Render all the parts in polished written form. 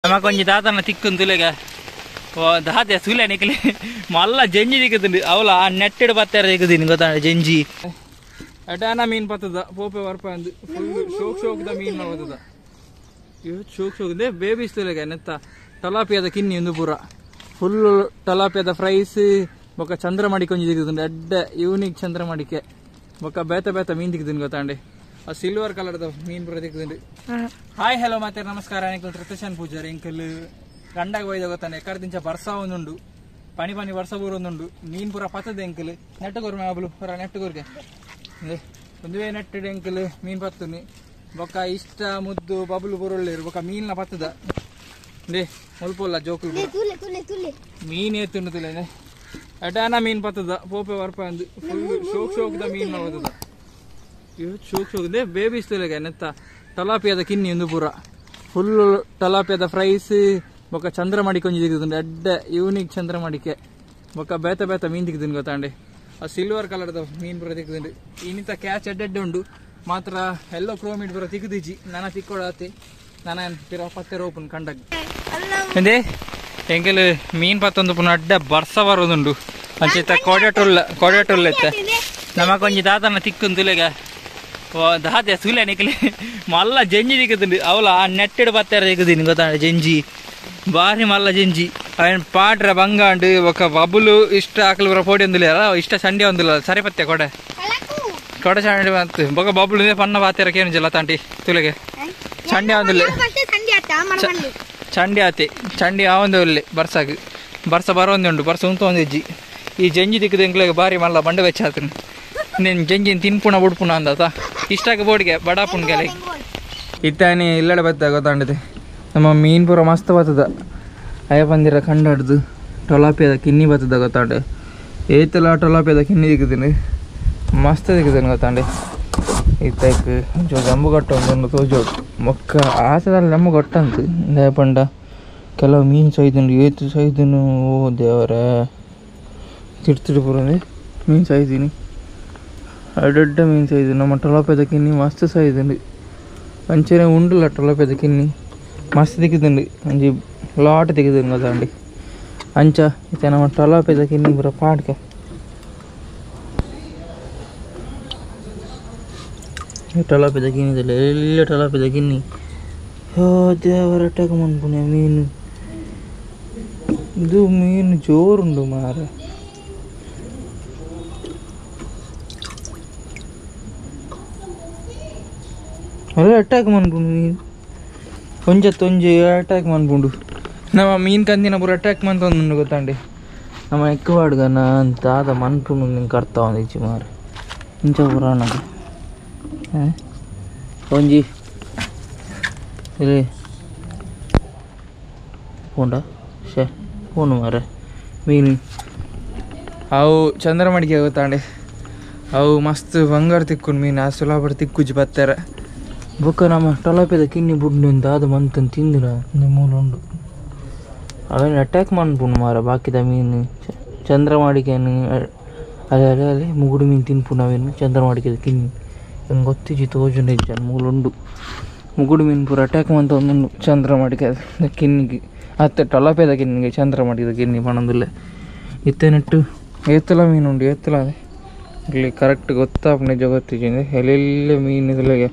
ನಮಕೊಂಜಿ ದಾತನ ತಿಕ್ಕುಂದು ತುಲೆಗ ದಾತೆ ಸುಲೆ ನಿಕ್ಲಿ ಮಲ್ಲ ಜಂಜಿ ದಿಕ್ಕುಂಡು ಅವಲ ಆ ನೆಟ್ಟೆಡ್ ಬತ್ತಾರ ದಿಕ್ಕುದೀನಿ ಗೊತ್ತಾ ಜಂಜಿ ಅಟಾನ ಮೀನ್ ಪತ್ತದ ಪೋಪೆ ವರ್ಪ ಅಂದು ಫುಲ್ ಶೋಕ್ ಶೋಕ್ದ ಮೀನ್ ಬರ್ತದ ಇವ್ ಶೋಕ್ ಶೋಕ್ದೆ ಬೇಬೀಸ್ ತುಲೆಗ ನೆತ್ತ ಟಲಾಪಿಯದ ಕಿನ್ನಿ ಒಂದು ಪೂರ ಫುಲ್ ಟಲಾಪಿಯದ ಫ್ರೈಸ್ ಬೊಕ್ಕ ಚಂದ್ರಮಡಿಕೆ ಒಂಜಿ ದಿಕ್ಕುದುಂಡು ಎಡ್ಡ ಯೂನಿಕ್ ಚಂದ್ರಮಡಿಕೆ ಬೊಕ್ಕ ಬೇತ ಬೇತ ಮೀನ್ ದಿಕ್ಕುದೀನಿ ಗೊತ್ತಾಂಡೆ ಆ ಸಿಲ್ವರ್ ಕಲರ್ದ ಮೀನ್ ಪೂರ ದಿಕ್ಕುದುಂಡು ಹಾಯ್ ಹಲೋ ಮತ್ತೆ ನಮಸ್ಕಾರ ಎಂಕಲ್ ತ್ರಿತಶನ್ ಪೂಜಾರಿ ಎಂಕಲ್ ಗಂಡಾಗ ಹೋಯ್ದ ಗೊತ್ತಾನೆ ಎಕ್ಕಡ ದಿಂಚ ಬರ್ಸ ಒಂದುಂಡು ಪನಿ ಪನಿ ಬರ್ಸ ಬೂರ ಒಂದುಂಡು ಮೀನ್ ಪೂರ ಪತ್ತದ ಎಂಕಲ್ ನೆಟ್ಟಗೋರ್ ಮೇಬಲು ಪೂರ ನೆಟ್ಟಗೋರ್ಗೆ ಒಂದುವೇ ನೆಟ್ಟಡ್ ಎಂಕಲ್ ಮೀನ್ ಪತ್ತುನಿ ಬೊಕ್ಕ ಇಷ್ಟ ಮುದ್ದು ಬಬಲು ಬುರುಳ್ಳಿರು ಬೊಕ್ಕ ಮೀನ್ಲ ಪತ್ತದ ದೇ ಮುಲ್ಪುಲ್ಲ ಜೋಕುಲು ಮೀನ್ ಏತುಂಡು ತುಲೆ ಅಟಾನ ಮೀನ್ ಪತ್ತದ ಪೋಪೆ ವರ್ಪ ಅಂದು ಫುಲ್ ಶೋಕ್ ಶೋಕ್ದ ಮೀನ್ ಬರ್ತದ ಇವ್ ಶೋಕ್ ಶೋಕ್ದೆ ಬೇಬೀಸ್ ತುಲೆಗ ನೆತ್ತ ಟಲಾಪಿಯದ ಕಿನ್ನಿ ಒಂದು ಪೂರ ಫುಲ್ ಟಲಾಪಿಯದ ಫ್ರೈಸ್ ಬೊಕ್ಕ ಚಂದ್ರಮಡಿಕೆ ಒಂಜಿ ದಿಕ್ಕುದುಂಡು ಎಡ್ಡ ಯೂನಿಕ್ ಚಂದ್ರಮಡಿಕೆ ಬೊಕ್ಕ ಬೇತ ಬೇತ ಮೀನ್ ದಿಕ್ಕುದೀನಿ ಗೊತ್ತಾಂಡೆ ಆ ಸಿಲ್ವರ್ ಕಲರ್ದ ಮೀನ್ ಪೂರ ದಿಕ್ಕುದುಂಡು ಇನ್ನಿತ ಕ್ಯಾಚ್ ಎಡ್ಡೆಡ್ಡೆ ಉಂಡು ಮಾತ್ರ ಎಲ್ಲೋ ಕ್ರೋಮಿಡ್ ಪೂರ ತಿಕ್ಕುದಿಜಿ ನನ್ನ ತಿಕ್ಕೊಡತ್ತೆ ನಾನು ಪಿರ ಪತ್ತೆ ರೋಪನ್ ಕಂಡಾಗ ಎಂದೇ ಎಂಕಲ್ ಮೀನ್ ಪತ್ತೊಂದು ಪುನಃ ಅಡ್ಡ ಬರ್ಸ ಬರೋದುಂಡು ಅಂಚೆತ್ತ ಕೊಡೆಟುಲ್ಲ ಎತ್ತ ನಮಕೊಂಜಿ ದಾತನ ತಿಕ್ಕುಂದು ತುಲೆಗ ದಾತೆ ಸುಲೆ ನಿಕ್ಲಿ ಮಲ್ಲ ಜಂಜಿ ದಿಕ್ಕುದುಂಡು ಅವಲ ಆ ನೆಟ್ಟೆಡ್ ಬತ್ತಾರ ದಿಕ್ಕುದೀನಿ ಗೊತ್ತಾ ಜಂಜಿ ಬಾರಿ ಮಲ್ಲ ಜಂಜಿ ಅವನ್ ಪಾಡ್ರ ಬಂಗಾಂಡು ఒక ಬಬುಲು ಇಷ್ಟ ಆಕಲು ಬರ ಪೋಡಿ ಒಂದಿಲ್ಲ ಇಷ್ಟ ಸಂಡೆ ಒಂದಿಲ್ಲ ಸರಿ ಪತ್ತೆ ಕೊಡೆ ಸಂಡೆ ಬಂತು ಬೊಕ ಬಬುಲು ಪನ್ನ ಬಾತಿರ ಕೇನಿಲ್ಲ ತಾಂಟಿ ತುಲೆಗೆ ಸಂಡೆ ಒಂದಿಲ್ಲ ಚಂಡಿ ಆತೆ ಚಂಡಿ ಆ ಒಂದು ಒಳ್ಳೆ ಬರ್ಸಾಗ ಬರ್ಸ ಬರೋಂದು ಉಂಡು ಬರ್ಸ ಉಂಟು ಒಂದು ಹೆಜ್ಜಿ ಈ ಜಂಜಿ ದಿಕ್ಕದ ಎಂಕ್ಲೆಗೆ ಬಾರಿ ಮಲ್ಲ ಬಂಡೆ ವೆಚ್ಚ ಆತನು ನೀನು ಜಂಜಿನ ತಿನ್ಪುಣ ಬುಡ್ಪುಣ ಅಂದಾತ ಇಷ್ಟಾಗ ಬೋಡಿಗೆ ಬಡಾಪುಣ್ಗೆಲೆ ಇತ್ತಾನೆ ಇಲ್ಲಡೆ ಬತ್ತ ಗೊತ್ತಾಂಡದೆ ನಮ್ಮ ಮೀನ್ ಪೂರ ಮಸ್ತ್ ಬರ್ತದ ಅಯ್ಯ ಬಂದಿರ ಕಂಡಾಡ್ದು ಟೊಲಾಪಿಯದ ಕಿನ್ನಿ ಬರ್ತದ ಗೊತ್ತಾಂಡೆ ಏತಲ್ಲ ಟೊಲಾಪಿಯದ ಕಿನ್ನಿ ದಿಕ್ಕದೀನಿ ಮಸ್ತ್ ದಿಕ್ಕದೀನಿ ಗೊತ್ತಾಂಡೆ ಇತ್ತಕ್ಕೆ ಜೋ ಜಂಬು ಗಟ್ಟ ಒಂದು ತೋಜೋಡು ಮೊಕ್ಕ ಆಸದಲ್ಲಿ ನಮ್ಗೆ ಗೊಟ್ಟಂತು ಪಂಡ ಕೆಲವು ಮೀನು ಸೈದುಂಡು ಏತು ಸೈದನು ಓ ದೇವರ ತಿಡ್ತಿಡು ಪುರಂದೆ ಮೀನು ಸೈದೀನಿ ಅಡ್ಡ ಮೀನು ಸೈದು ನಮ್ಮ ಟೊಲಾಪಿಯದ ಕಿನ್ನಿ ಮಸ್ತ್ ಸೈದುಂಡು ಅಂಚನೆ ಉಂಡುಲ್ಲ ಟೊಲಾಪಿಯದ ಕಿನ್ನಿ ಮಸ್ತ್ ದಿಕ್ಕುದುಂಡು ಅಂಜಿ ಲಾಟ್ ದಿಕ್ಕುದುಂಡು ಗೊತ್ತಾಂಡಿ ಅಂಚ ಇತ್ತ ನಮ್ಮ ಟೊಲಾಪಿಯದ ಕಿನ್ನಿ ಪೂರ ಪಾಡ್ಕೆ ಟಲಾಪಿದ ಕಿನ್ನಿದಲ್ಲ ಎಲ್ಲ ಟಲಾಪಿದ ಕಿನ್ನಿ ಹೋ ದೇವರ ಅಟ್ಯಾಕ್ ಮಾಡ್ಪುಣ್ಯ ಮೀನು ಇದು ಮೀನು ಜೋರುಂಡು ಮಾರ ಅಲ್ಲ ಅಟ್ಯಾಕ್ ಮಾಡ್ಪುಂಡು ಮೀನು ಒಂಜತ್ತೊಂಜಿ ಅಟ್ಯಾಕ್ ಮಾಡ್ಪುಂಡು ನಮ್ಮ ಮೀನು ಕಂದಿನ ಪೂರ ಅಟ್ಯಾಕ್ ಮಾಡ್ತೊಂದು ಗೊತ್ತಾಂಡೆ ನಮ್ಮ ಎಕ್ಕವಾಡ್ಗನ ಅಂತ ಆದ ಮನ್ಪುಂಡು ನಿಂಗೆ ಕರ್ತಾ ಒಂದು ಇಚ್ಚಿ ಮಾರ ಇಂಚ ಪುರಾಣ ಒಂಜಿ ಇಲ್ಲಿ ಪೋಂಡ ಶೇ ಪೋನು ಮಾರ ಮೀನು ಅವು ಚಂದ್ರಮಡಿಕೆ ಗೊತ್ತಾಂಡೆ ಅವು ಮಸ್ತ್ ಬಂಗಾರ ತಿಕ್ಕೊಂಡು ಮೀನು ಆ ಸುಲಭ ತಿಕ್ಕುಜಿ ಬತ್ತಾರ ಬೊಕ್ಕ ನಮ್ಮ ಟೊಲಾಪಿಯದ ಕಿನ್ನಿ ಬುಡ್ಡು ಅಂತ ಅದು ಮಂತನ್ ತಿಂದಿರ ಮೂಲುಂಡು ಅವೇನು ಅಟ್ಯಾಕ್ ಮಾಡ್ಪುಂಡು ಮಾರ ಬಾಕಿದ ಮೀನು ಚಂದ್ರಮಡಿಕೆಯನ್ನು ಅಲ್ಲೇ ಮುಗುಡು ಮೀನು ತಿನ್ಪುಂಡು ಅವೇನು ಚಂದ್ರಮಡಿಕೆದ ಕಿನ್ನಿ ಹೆಂಗೆ ಗೊತ್ತಿಜಿ ತೋಜುಂಡು ಜನ ಮೂಲುಂಡು ಮುಗುಡು ಮೀನು ಪೂರ ಅಟ್ಯಾಕ್ ಮಂತ ಒಂದುಂಡು ಚಂದ್ರಮಡಿಕೆ ಕಿನ್ನಿಗೆ ಅತ್ತೆ ಟೊಲಾಪಿಯದ ಕಿನ್ನಿಗೆ ಚಂದ್ರಮಡಿಕೆದ ಕಿನ್ನಿ ಪಣಂದಿಲ್ಲ ಇತ್ತೆ ನೆಟ್ಟು ಏತ್ತಲ ಮೀನು ಉಂಡು ಏತ್ತಲ ಅದೇ ಇಲ್ಲಿ ಕರೆಕ್ಟ್ ಗೊತ್ತಾಪ ನಿಜ ಗೊತ್ತಿಜಿಂದೆ ಎಲ್ಲೆಲ್ಲ ಮೀನು ಇದೆಲ್ಲಗೆ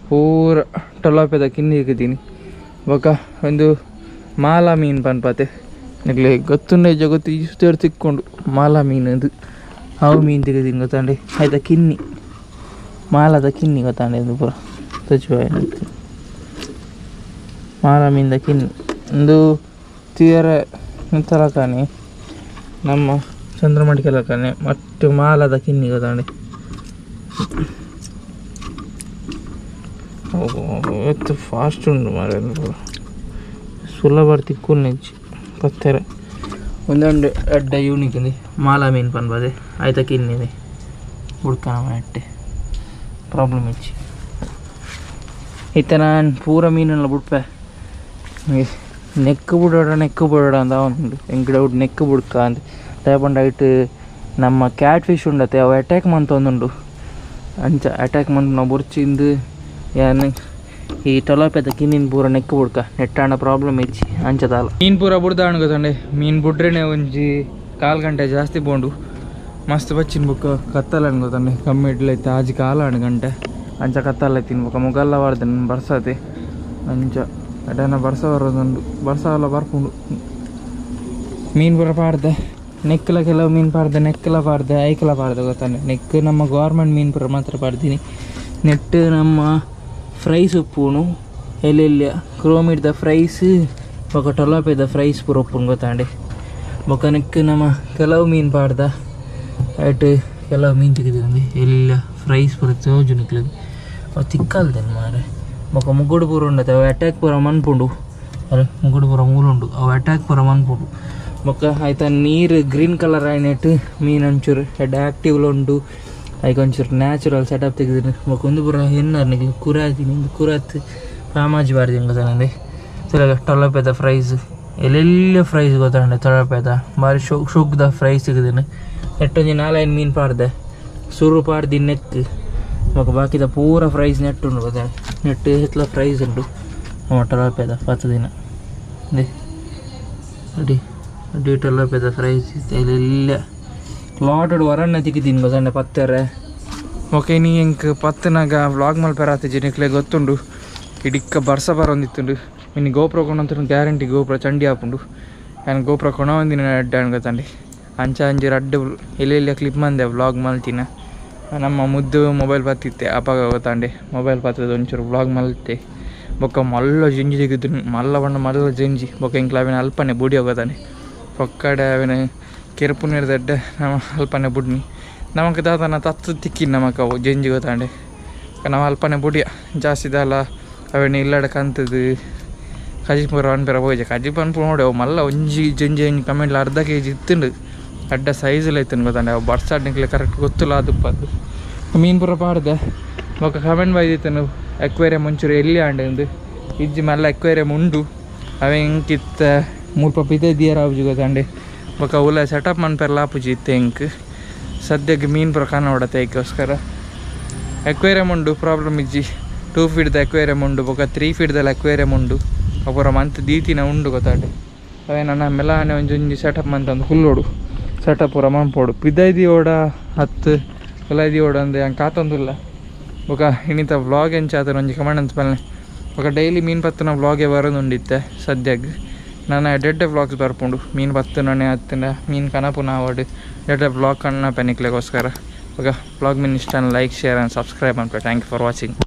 ಪೂರ ಟೊಲಾಪಿಯದ ಕಿನ್ನಿ ಇಕ್ಕಿದ್ದೀನಿ ಬೊಕ್ಕ ಒಂದು ಮಾಲಾ ಮೀನು ಪನ್ಪತೆ ಇಲ್ಲಿ ಗೊತ್ತುಂಡ ನಿಜ ಗೊತ್ತು ಇಷ್ಟು ತಿಕ್ಕೊಂಡು ಮಾಲಾ ಮೀನು ಅದು ಅವು ಮೀನು ತೆಗೆದೀನಿ ಗೊತ್ತಾಂಡೆ ಆಯ್ತಾ ಕಿನ್ನಿ ಮಾಲದ ಕಿನ್ನಿ ಗೊತ್ತಾಂಡೆ ಇದು ಪೂರ ತಜುವಾಯ ಮಾಲ ಮೀನಿದ ಕಿನ್ನಿ ಒಂದು ತೀರ ತಲಕಾನೆ ನಮ್ಮ ಚಂದ್ರಮಡಿಕೆ ಲಕಾನೆ ಮತ್ತು ಮಾಲದ ಕಿನ್ನಿ ಗೊತ್ತಾಂಡೆ ಎತ್ತು ಫಾಸ್ಟ್ ಉಂಡು ಮಾರ ಸುಲಭ ತಿಕ್ಕು ನೆಚ್ಚಿ ಪತ್ತೆರ ಒಂದೊಂದು ಅಡ್ಡ ಯೂನಿಕ್ ఉంది ಮಾಲಾ ಮೀನು ಪನ್ಬದೆ ಆಯ್ತಾ ಕಿನ್ನಿದೆ ಹುಡ್ಕನ ನೆಟ್ಟೆ ಪ್ರಾಬ್ಲಮ್ ಇಚ್ಚಿ ಇತ್ತ ನಾನು ಪೂರ ಮೀನೆಲ್ಲ ಬಿಡ್ಪೆ ನೆಕ್ಕು ಬಿಡೋಡ ಅಂತ ಅವನು ಹೆಂಗೆ ಡೌಟ್ ನೆಕ್ಕು ಬಿಡ್ಕ ಅಂತ ತಗೊಂಡು ಐಟ್ ನಮ್ಮ ಕ್ಯಾಟ್ ಫಿಶ್ ಉಂಡತ್ತೆ ಅವು ಅಟ್ಯಾಕ್ ಮಂತ ಒಂದುಂಡು ಅಂಚ ಅಟ್ಯಾಕ್ ಮಂತ್ ನಾವು ಬುರ್ಚಿಂದು ಏನು ಈ ಟೊಲಾಪೆದ ಕಿನ್ನಿನ ಪೂರ ನೆಕ್ ಬುಡ್ಕ ನೆಟ್ಟಾಂಡ ಪ್ರಾಬ್ಲಮ್ ಇಚ್ಚಿ ಅಂಚದಾಲ ಮೀನು ಪೂರ ಬುಡ್ದಾಣ ಗೊತ್ತಂಡೆ ಮೀನು ಬುಡ್ರೇನೆ ಒಂಜಿ 4 ಗಂಟೆ ಜಾಸ್ತಿ ಬೋಂಡು ಮಸ್ತ್ ಬಚ್ಚಿನ ಬುಕ್ಕ ಕತ್ತಲ ಗೊತ್ತಂಡೆ ಕಮ್ಮಿ ಇಡ್ಲೈತೆ ಆಜಿ ಕಾಲ ಗಂಟೆ ಅಂಚ ಕತ್ತಲ್ಲ ತಿನ್ಬೇಕ ಮುಗಲ್ಲ ಬಾರ್ದೆ ನನ್ನ ಬರ್ಸತೆ ಅಂಚ ಅಡನ ಬರ್ಸ ಬರೋದೊಂದು ಬರ್ಸ ಎಲ್ಲ ಬರ್ಕೊಂಡು ಮೀನು ಪೂರ ಪಾಡ್ದೆ ನೆಕ್ಕಲ ಕೆಲವು ಮೀನು ಪಾಡ್ದೆ ನೆಕ್ಕಲ ಪಾಡ್ದೆ ಐಕಲ ಪಾಡ್ದೆ ಗೊತ್ತಾನೆ ನೆಕ್ ನಮ್ಮ ಗೌರ್ಮೆಂಟ್ ಮೀನು ಪೂರ ಮಾತ್ರ ಪಾಡ್ತೀನಿ ನೆಟ್ ನಮ್ಮ ಫ್ರೈಸ್ ಉಪ್ಪುನು ಎಲ್ಲೆಲ್ಲ ಕ್ರೋಮಿಡ್ದ ಫ್ರೈಸ್ ಬೊಕ ಟೊಲಾಪೆದ ಫ್ರೈಸ್ ಪೂರ ಉಪ್ಪುನು ಗೊತ್ತಾಂಡೆ ಬೊಕ ನೆಕ್ ನಮ್ಮ ಕೆಲವು ಮೀನು ಪಾಡ್ದ ಆಯ್ತು ಕೆಲವು ಮೀನು ತೆಗೆದಿದ್ದೆ ಎಲ್ಲ ಫ್ರೈಸ್ ಪೂರ ತೋಜು ನಿಕ್ಲದು ಅವು ತಿಕ್ಕಲ್ದೇನು ಮಾರೆ ಬೊಕ ಮುಗುಡು ಪೂರ ಉಂಡತೆ ಅವು ಅಟ್ಯಾಕ್ ಪೂರ ಮನ್ಪುಂಡು ಅರೆ ಮುಗುಡು ಪೂರ ಮೂಲುಂಡು ಅವು ಅಟ್ಯಾಕ್ ಪೂರ ಮನ್ಪುಂಡು ಬೊಕ ಆಯ್ತಾ ನೀರು ಗ್ರೀನ್ ಕಲರ್ ಆಯ್ನೆಟ್ಟು ಮೀನು ಒಂಚೂರು ಹೆಡ್ ಆ್ಯಕ್ಟಿವ್ಲು ಉಂಡು ಅದಕ್ಕೆ ಒಂಚೂರು ನ್ಯಾಚುರಲ್ ಸೆಟಪ್ ತೆಗೆದಿನಿ ಬೊಕ ಒಂದು ಪೂರ ಹೆಣ್ಣರ್ನಿಗೆ ಕುರಾತೀನಿ ಕುರಾತ್ ರಾಮಾಜಿ ಬಾರ್ದು ಹೆಂಗೆ ಗೊತ್ತಾಂಡೆ ತಿರ್ಗ ಟೊಲಾಪೆದ ಫ್ರೈಸ್ ಎಲ್ಲೆಲ್ಲ ಫ್ರೈಸ್ ಗೊತ್ತಾಂಡೆ ಟೊಲಾಪೆದ ಭಾರಿ ಶುಗ್ದ ಫ್ರೈಸ್ ತೆಗೆದಿನಿ ನೆಟ್ಟೊಂಜಿ 4-5 ಮೀನು ಪಾಡ್ದೆ ಸುರು ಪಾಡ್ದು ನೆಕ್ ಬೊಕ ಬಾಕಿದ ಪೂರ ಫ್ರೈಸ್ ನೆಟ್ ಉಂಡು ಗೊತ್ತಾಂಡೆ ನೆಟ್ ಹೆತ್ಲ ಫ್ರೈಸ್ ಉಂಡು ಟೊಲಾಪೆದ 10 ದಿನ ಅದೇ ಅಡಿ ಅಡಿ ಟೊಲಾಪೆದ ಫ್ರೈಸ್ ಎಲ್ಲೆಲ್ಲ ಲಾಟೆಡ್ ವರನ್ನ ತಿಕ್ಕಿದ್ದೀನಿ ಗೊತ್ತಂಡೆ ಪತ್ತೆರೆ ಓಕೆ ನೀ ಹೆಂಗೆ ಪತ್ತನಾಗ ವ್ಲಾಗ್ ಮಲ್ಪೆರಾತಿ ಜನಕ್ಲೆ ಗೊತ್ತುಂಡು ಇಡಿಕ್ಕ ಬರ್ಸ ಬರೋಂದಿತ್ತುಂಡು ಇನ್ನು ಗೋಪುರ ಕೊಂಡಂತ ಗ್ಯಾರಂಟಿ ಗೋಪುರ ಚಂಡಿ ಹಾಪುಂಡು ನಾನು ಗೋಪುರ ಕೊಣ ಒಂದಿನ ಅಡ್ಡ ಗೊತ್ತಂಡಿ ಅಂಚ ಅಂಜಿ ಅಡ್ಡ ಎಲ್ಲೆಲ್ಲ ಕ್ಲಿಪ್ ಮಂದೆ ವ್ಲಾಗ್ ಮಲ್ತಿನ ನಮ್ಮ ಮುದ್ದು ಮೊಬೈಲ್ ಪತ್ತಿತ್ತೆ ಅಪ್ಪಾಗ ಗೊತ್ತಾಂಡೆ ಮೊಬೈಲ್ ಪತ್ತದ ಒಂಚೂರು ವ್ಲಾಗ್ ಮಲ್ತೆ ಬೊಕ್ಕ ಮಲ್ಲ ಜಂಜಿ ತೆಗೆದು ಮಲ್ಲ ಬಣ್ಣ ಮಲ್ಲ ಜಂಜಿ ಬೊಕ್ಕ ಇಂಕ್ಲ ಅವಿನ ಅಲ್ಪನೆ ಬುಡಿ ಹೋಗೋದಾನೆ ಪೊಕ್ಕಡೆ ಅವಿನ ಕೆರುಪು ನೀರ್ದಡ್ಡ ನಮ್ಮ ಅಲ್ಪನೆ ಬುಡ್ನಿ ನಮಗೆ ದಾದನ ತತ್ತು ತಿಕ್ಕಿ ನಮಕ್ ಅವು ಜಂಜಿ ಗೊತ್ತಾಂಡೆ ನಾವು ಅಲ್ಪನೆ ಬುಡಿಯ ಜಾಸ್ತಿ ದಾಲ ಅವೇನು ಇಲ್ಲಡ ಕಂತದ್ದು ಕಜಿಪುರ ಅನ್ಪೆರ ಹೋಯ್ಜೆ ಕಜಿಪು ಅನ್ಪು ನೋಡಿ ಅವು ಮಲ್ಲ ಒಂಜಿ ಜಂಜಿ ಕಮೆಂಟ್ಲ ಅರ್ಧ kg ಇತ್ತುಂಡು ಅಡ್ಡ ಸೈಜಲ್ಲಿ ಐತನ್ ಗೊತ್ತಾಂಡೆ ಅವು ಬರ್ಸಾಡ್ನಿಕ್ಲೆ ಕರೆಕ್ಟ್ ಗೊತ್ತಿಲ್ಲ ಅದಪ್ಪದು ಮೀನು ಪೂರ ಪಾಡ್ದೆ ಬೊಕ್ಕ ಕಮೆಂಟ್ ಬೈದಿತ್ತನು ಎಕ್ವೇರಿಯಂ ಒಂಚೂರು ಎಲ್ಲಿ ಆಂಡೆ ಇಜ್ಜಿ ಮಲ್ಲ ಎಕ್ವೇರಿಯಂ ಉಂಡು ಅವೆ ಹೆಂಗಿತ್ತ 3 ಪಪ್ಪಿದೆ ದಿಯರ್ ಆಪುಜಿ ಗೊತ್ತಾಂಡೆ ಬೊಕ್ಕ ಉಲ್ಲ ಸೆಟಪ್ ಮನ್ಪೆರ್ಲ ಆಪುಜಿ ಇತ್ತೆ ಹೆಂಕ್ ಸದ್ಯಕ್ಕೆ ಮೀನು ಪೂರ ಕಾಣ ಹೊಡತೆ ಅದಕ್ಕೋಸ್ಕರ ಎಕ್ವೇರಿಯಂ ಉಂಡು ಪ್ರಾಬ್ಲಮ್ ಇಜ್ಜಿ 2 ಫೀಟ್ದ ಎಕ್ವೇರಿಯಂ ಉಂಡು ಬೊಕ್ಕ 3 ಫೀಟ್ದಲ್ಲಿ ಎಕ್ವೇರಿಯಂ ಉಂಡು ಅಪುರ ಮಂತ್ ದೀತಿನ ಉಂಡು ಗೊತ್ತಾಂಡೆ ಅವೇ ನನ್ನ ಮೆಲಾನೆ ಒಂಜೊಂಜಿ ಸೆಟಪ್ ಮಂತಂದು ಹುಲ್ಲೋಡು ಸೆಟಪ್ ಪೂರ ಮನ್ಪೋಡು ಪಿದೈದಿ ಓಡ 10 ಕುಲೈದಿ ಓಡ ಅಂದೆ ಹಂಗೆ ಕಾತೊಂದಿಲ್ಲ ಬೊಕ ಇನ್ನಿತ ವ್ಲಾಗ್ ಎಂಚಾತನ ಒಂಜಿ ಕಮೆಂಟ್ ಅನ್ಸ್ಪಲ್ನೆ ಬೊಕ ಡೈಲಿ ಮೀನು ಪತ್ತನ ವ್ಲಾಗೆ ಬರೋದುಂಡಿತ್ತೆ ಸದ್ಯಕ್ಕೆ ನಾನು ಎಡ್ಡೆಡ್ಡ ವ್ಲಾಗ್ಸ್ ಬರ್ಪುಂಡು ಮೀನು ಪತ್ತನೇ ಹತ್ತಿನ ಮೀನು ಕನಪುನ ಆವಡು ಎಡ್ಡೆ ವ್ಲಾಗ್ ಕಣ್ಣ ಪೆನಿಕ್ಲೆಗೋಸ್ಕರ ಬೊಕ ವ್ಲಾಗ್ ಮೀನು ಇಷ್ಟ ಲೈಕ್ ಶೇರ್ ಆ್ಯಂಡ್ ಸಬ್ಸ್ಕ್ರೈಬ್ ಅನ್ಪೆ ಥ್ಯಾಂಕ್ ಯು ಫಾರ್ ವಾಚಿಂಗ್